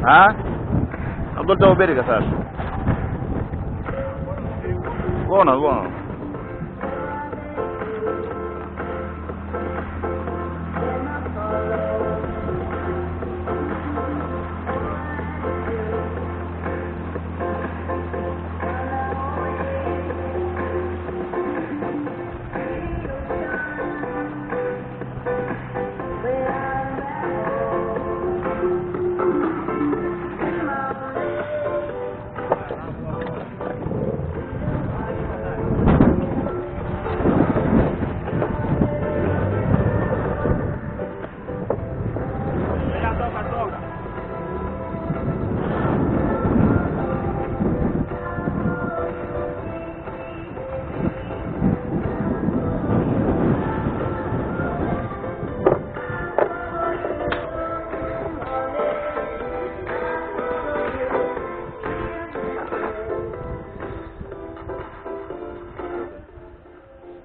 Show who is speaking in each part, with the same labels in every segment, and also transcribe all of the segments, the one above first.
Speaker 1: А? Вдоль того берега, Саш. Вон он, вон он.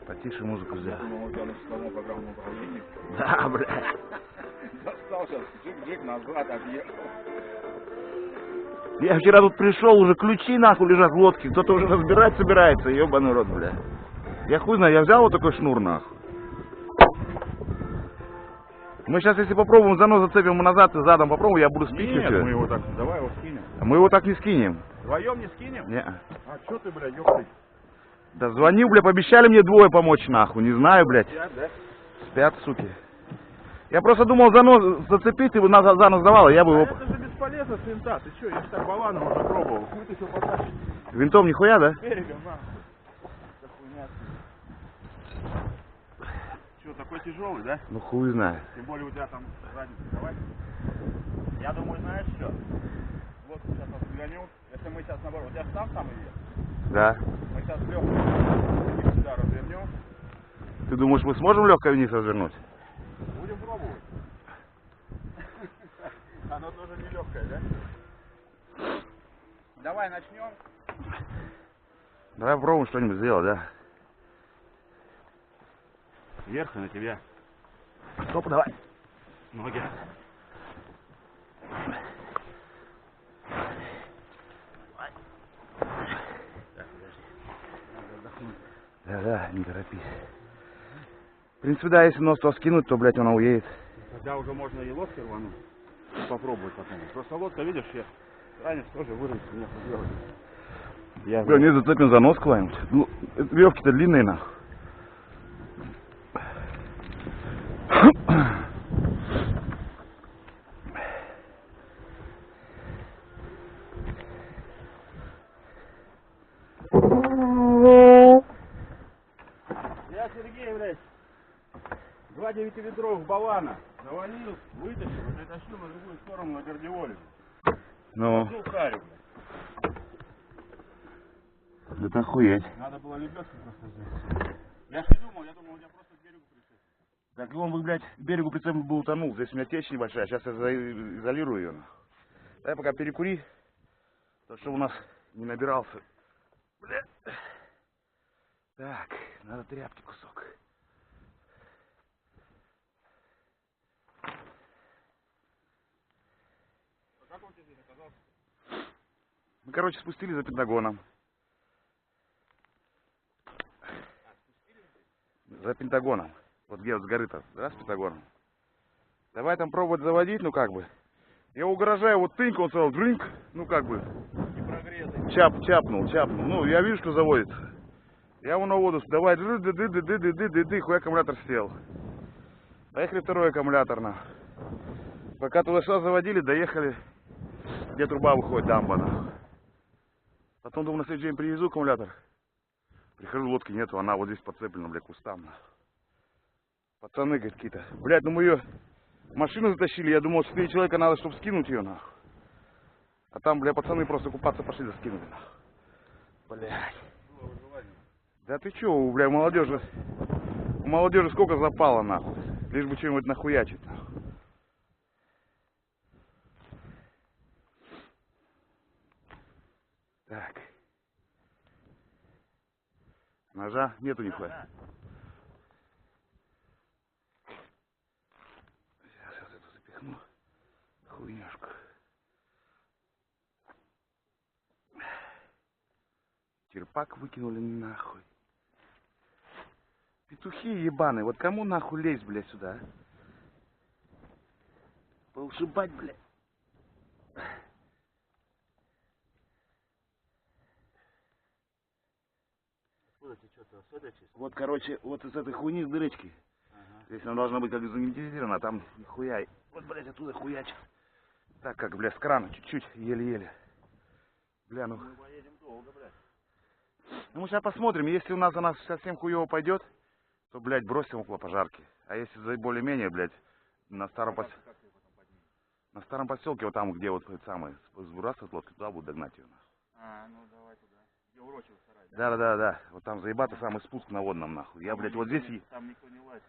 Speaker 1: Потише музыку сделай. Да, бля.
Speaker 2: Достал сейчас, джик-джик назад, объехал.
Speaker 1: Я вчера тут пришел, уже ключи нахуй лежат в лодке. Кто-то уже разбирать собирается, ебаный рот, бля. Я хуй знаю, я взял вот такой шнур нахуй. Мы сейчас, если попробуем занос зацепим ему назад и задом попробуем, я буду спикать.
Speaker 2: Нет, мы его так, давай его скинем.
Speaker 1: Мы его так не скинем.
Speaker 2: Вдвоем не скинем?
Speaker 1: Не.
Speaker 2: А что ты, бля, ёпты?
Speaker 1: Да звонил, бля, пообещали мне двое помочь нахуй. Не знаю, блядь.
Speaker 2: Спят, да?
Speaker 1: Спят, суки. Я просто думал занос зацепить, его занос давал, я бы его...
Speaker 2: Это же бесполезно с винта, ты что, я ж так баланом уже пробовал. Вытащил пока.
Speaker 1: Винтом нихуя, да?
Speaker 2: Берегом, нахуй. Да хуйня. Что, такой тяжелый, да?
Speaker 1: Ну хуй знает.
Speaker 2: Тем более у тебя там задница, давай. Я думаю, знаешь что? Вот сейчас разгоню. Если мы сейчас наоборот, у тебя сам самый вес.
Speaker 1: Да.
Speaker 2: Мы сейчас легко сюда развернем.
Speaker 1: Ты думаешь, мы сможем легко вниз развернуть?
Speaker 2: Будем пробовать. Оно тоже нелегкое, да? Давай начнем.
Speaker 1: Давай попробуем что-нибудь сделать, да?
Speaker 2: Вверх на тебя.
Speaker 1: Стоп, давай.
Speaker 2: Ноги.
Speaker 1: Да, не торопись. В принципе, да, если нос то скинуть, то, блядь, она уедет.
Speaker 2: Тогда уже можно и лодкой рвануть. Попробовать потом. Просто лодка, видишь, я ранец тоже вырвать нехуй делать.
Speaker 1: Бля, не зацепим за нос куда-нибудь. Ну, веревки-то длинные, нахуй.
Speaker 2: Я Сергей, блядь, 2 9-ветровых балана завалил, вытащил и притащил на другую сторону на гардиоле.
Speaker 1: Ну,
Speaker 2: Харю, блядь.
Speaker 1: это охуеть.
Speaker 2: Надо было лебедку просто сделать. Я ж не думал, я думал, у тебя просто к берегу прицеп.
Speaker 1: Так он бы, блядь, к берегу прицеп бы утонул. Здесь у меня течь небольшая, сейчас я изолирую ее. Дай пока перекури, то что у нас не набирался. Бля. Так, надо тряпки кусок.
Speaker 2: А как он тебе здесь оказался?
Speaker 1: Мы, короче, спустились за Пентагоном. За Пентагоном. Вот где вот с горы-то, да, с Пентагоном. Давай там пробовать заводить, ну как бы. Я угрожаю, вот тыньк, он сказал, дрынк, ну как бы.
Speaker 2: Не прогретый.
Speaker 1: Чапнул. Ну, я вижу, что заводится. Я его на воду, давай, ды-ды-ды-ды-ды-ды-ды, хуй аккумулятор сел. Поехали второй аккумулятор, на. Пока туда что заводили, доехали, где труба выходит, дамба, на. Потом, думаю, на следующий день привезу аккумулятор. Прихожу, лодки нету, она вот здесь подцеплена, блядь, кустам, на. Пацаны какие-то. Блядь, ну мы ее машину затащили, я думал, 4 человека надо, чтобы скинуть ее, нахуй. А там, бля, пацаны просто купаться пошли, заскинули, нахуй. Блядь. Да ты чё, бля, у молодежи сколько запало, нахуй. Лишь бы что-нибудь нахуячить, нахуй. Так. Ножа нету нихуя. Сейчас эту запихну. Хуйняшку. Черпак выкинули нахуй. Петухи ебаные. Вот кому нахуй лезть, блядь, сюда, а? Поушибать, блядь.
Speaker 2: Откуда течет-то? Сода чисто?
Speaker 1: Вот, короче, вот из этой хуйни с дырочки.
Speaker 2: Ага.
Speaker 1: Здесь она должна быть как загерметизирована, а там нихуя. Вот, блядь, оттуда хуячит. Так, как, блядь, с крана чуть-чуть, еле-еле. Бля, ну...
Speaker 2: Мы поедем долго, блядь.
Speaker 1: Ну, мы сейчас посмотрим. Если у нас она совсем хуево пойдет, то, блядь, бросим около пожарки. А если за более-менее, блядь, на старом поселке, вот там, где вот это самое, сбрасывают лодки, туда будут догнать ее.
Speaker 2: А, ну давай туда. Где урочил сарай, да?
Speaker 1: Да-да-да. Вот там заебаться самый спуск на водном, нахуй. Я, блядь, вот здесь...
Speaker 2: Там никто не лазит.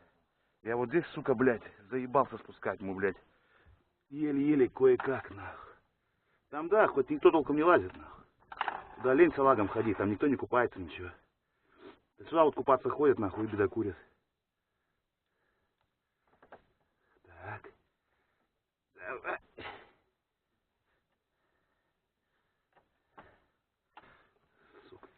Speaker 1: Я вот здесь, сука, блядь, заебался спускать ему, блядь. Еле-еле кое-как, нахуй. Там, да, хоть никто толком не лазит, нахуй. Туда лень салагом ходить, там никто не купается, ничего. Сюда вот купаться ходят, нахуй, и беда курят. Так. Давай. Сука.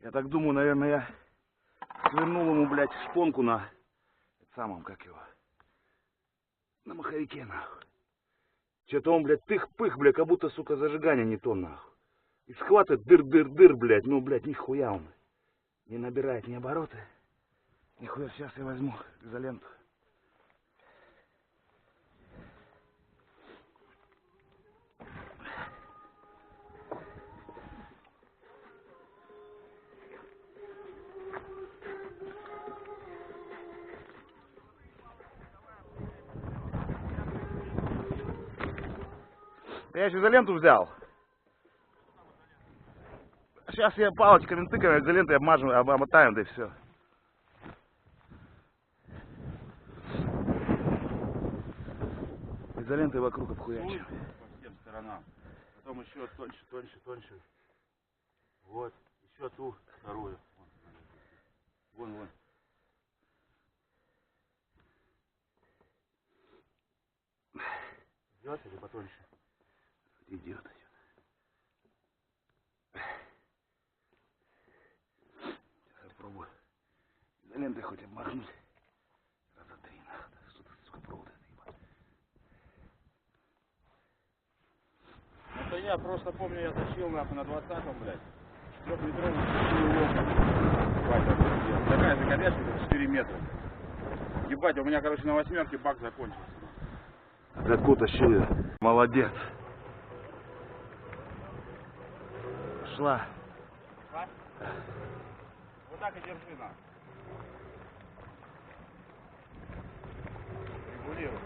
Speaker 1: Я так думаю, наверное, я свернул ему, блядь, шпонку на самом, как его, на маховике, нахуй. Что-то он, блядь, тых-пых, блядь, как будто, сука, зажигание не то, нахуй. И схватывает дыр-дыр-дыр, блядь, ну, блядь, нихуя он не набирает ни обороты. Нихуя, сейчас я возьму изоленту. Я еще изоленту взял. Сейчас я палочками тыкаю, изолентой обмажем, обмотаем, да и все. Изолентой вокруг обхуячим.
Speaker 2: По всем сторонам. Потом еще тоньше, тоньше, тоньше. Вот. Еще ту вторую. Вон, вон. Идет или потоньше?
Speaker 1: Идет. Сейчас я попробую изолентой хоть обмахнуть. Раза три, нахуй. Что-то, сука, провод это, ебать.
Speaker 2: Это я просто помню, я тащил нахуй на 20-м, блядь. 3-метровый лодку. Такая же горячая, 4 метра. Ебать, у меня, короче, на 8-ке бак закончился.
Speaker 1: Откуда тащил я? Молодец. Пошла.
Speaker 2: А? Вот так и держи на. Регулируй.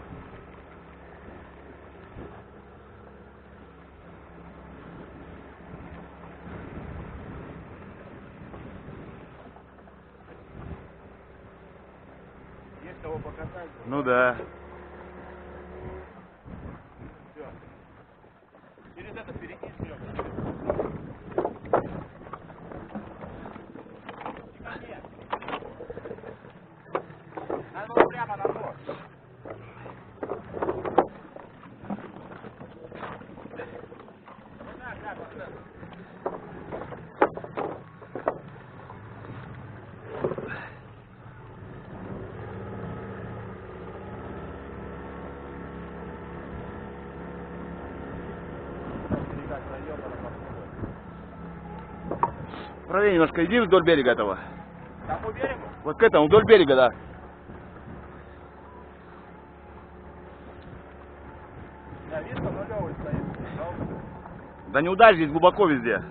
Speaker 2: Есть кого покатать?
Speaker 1: Ну да.
Speaker 2: Все. Через это перекинь вперед. Надо было прямо на нос. Вот так, вот так.
Speaker 1: Правее немножко иди вдоль берега этого.
Speaker 2: Там по берегу?
Speaker 1: Вот к этому, вдоль берега, да.
Speaker 2: Да, видно, нулевый стоит.
Speaker 1: Да не ударь, здесь глубоко везде.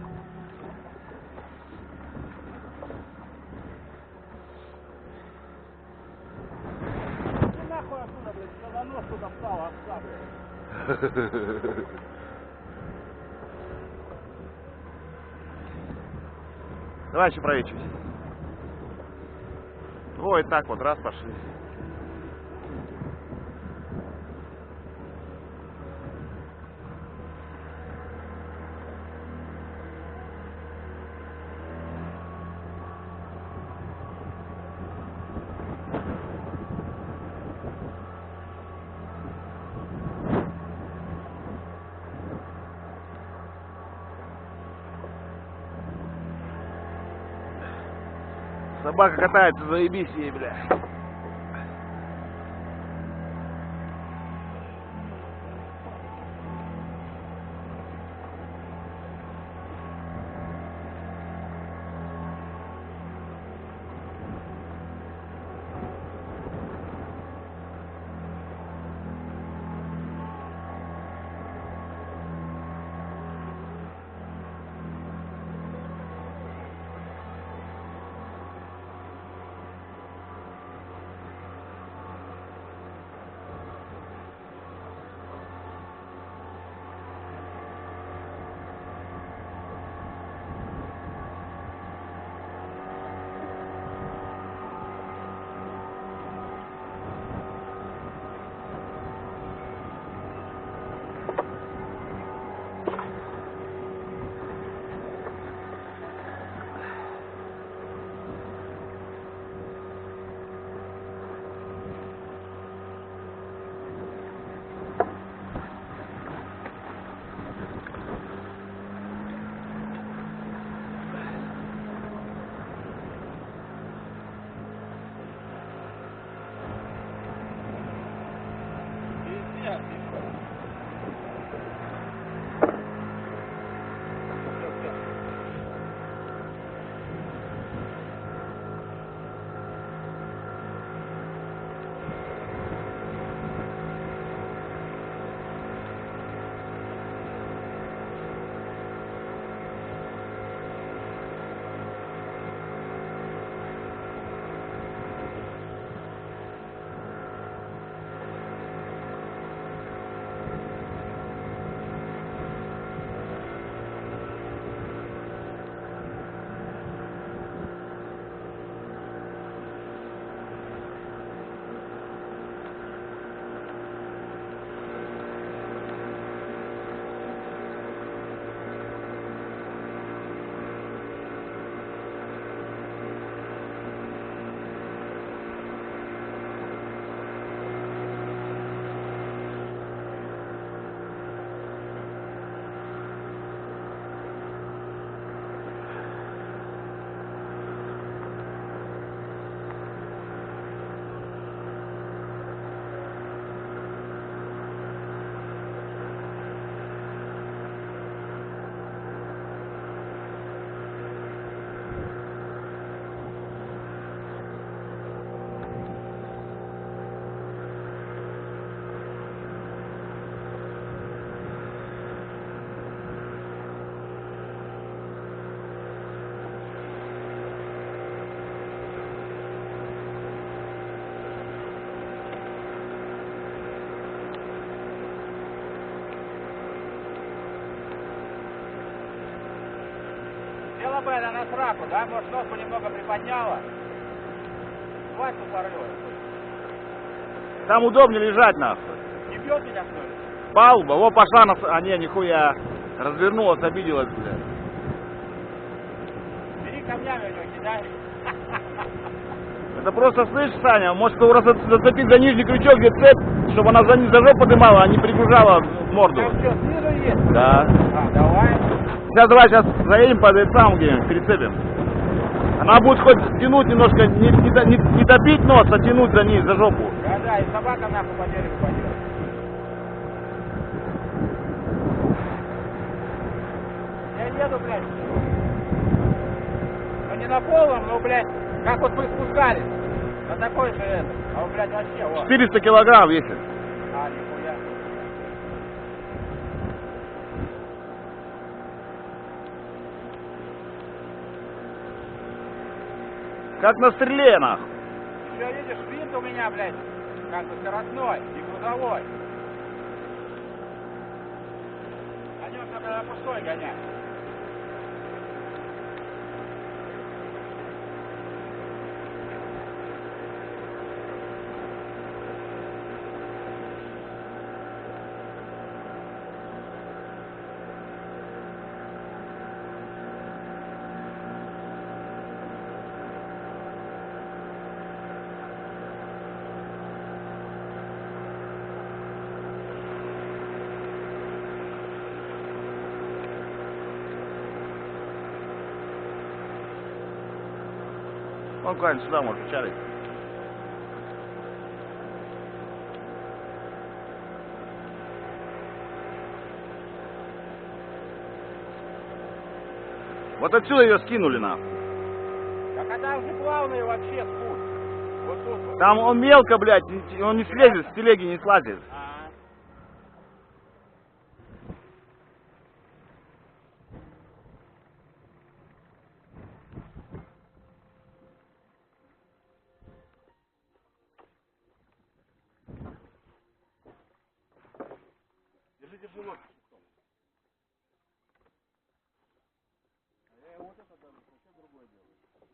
Speaker 2: Ну нахуй оттуда, блядь, все на нос туда встал, блядь.
Speaker 1: Давай еще правее чуть. Ой, так вот, раз, пошли. Собака катается, заебись ей, бля.
Speaker 2: Села бы она на сраку, да? Может, нос бы немного приподняла. Свадьбу порвет.
Speaker 1: Там удобнее лежать, нахуй.
Speaker 2: Не бьет меня, что ли?
Speaker 1: Палуба, вот пошла на... А, не, нихуя. Развернулась, обиделась, блядь.
Speaker 2: Бери камнями у него, кидай.
Speaker 1: Это просто, слышишь, Саня, может его зацепить за нижний крючок, где цепь, чтобы она за жопу поднимала, а не пригружала в морду.
Speaker 2: Там что, снизу есть?
Speaker 1: Да.
Speaker 2: А, давай.
Speaker 1: Сейчас заедем под этот сам где-нибудь, прицепим. Она будет хоть тянуть немножко, не топить нос, а тянуть за ней, за жопу.
Speaker 2: Да, и собака нахуй по дереву пойдет. Я еду, блядь. Ну не на полном, но, блядь, как вот мы спускались. На такой же это. А вот, блядь, вообще, вот.
Speaker 1: 400 килограмм весит.
Speaker 2: А, нихуя.
Speaker 1: Как на стреле, нахуй.
Speaker 2: Еще видишь, винт у меня, блядь, как бы скоростной и грузовой. На нем только на пустой гонять.
Speaker 1: Он куда-нибудь сюда может печалить. Вот отсюда ее скинули нахуй.
Speaker 2: Так а там же плавный вообще спуск. Вот тут. Вот.
Speaker 1: Там он мелко, блядь, он не слезет, с телеги не слазит.
Speaker 2: А. Держи, держи лодку.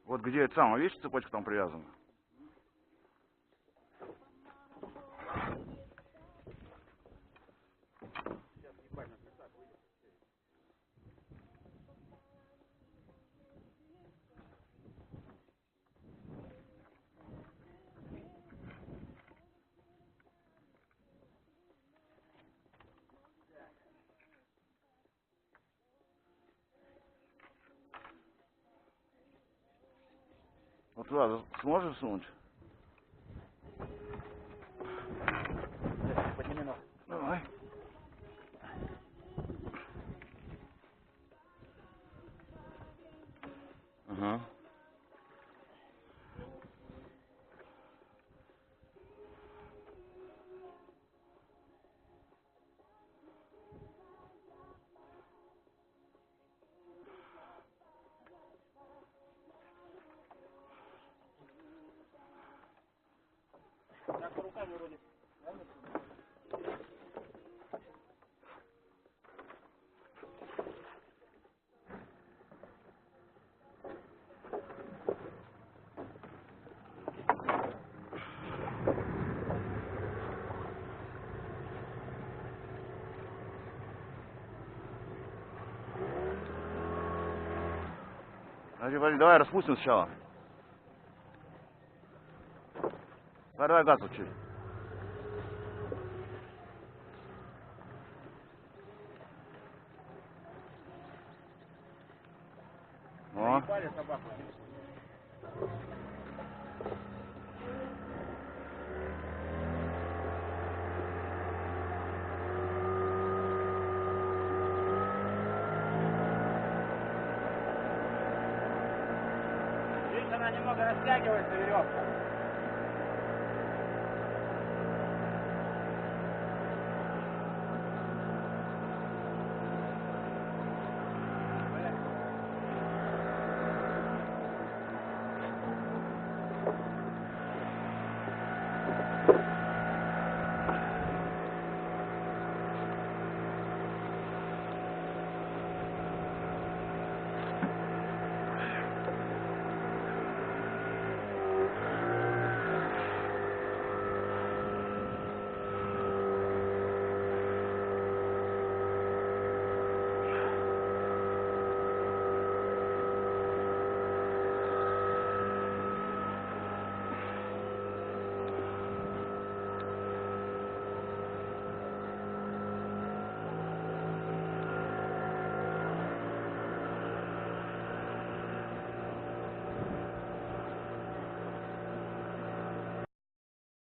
Speaker 1: Вот где это самое, видишь, цепочка там привязана? Вот туда сможешь сунуть?
Speaker 2: Подними ногу.
Speaker 1: Давай. Ага.
Speaker 2: Так по рукам вроде.
Speaker 1: Давай распустим сначала. Давай газ вот чуть. О.
Speaker 2: Наебали собаку. Видишь, она немного растягивается, веревка.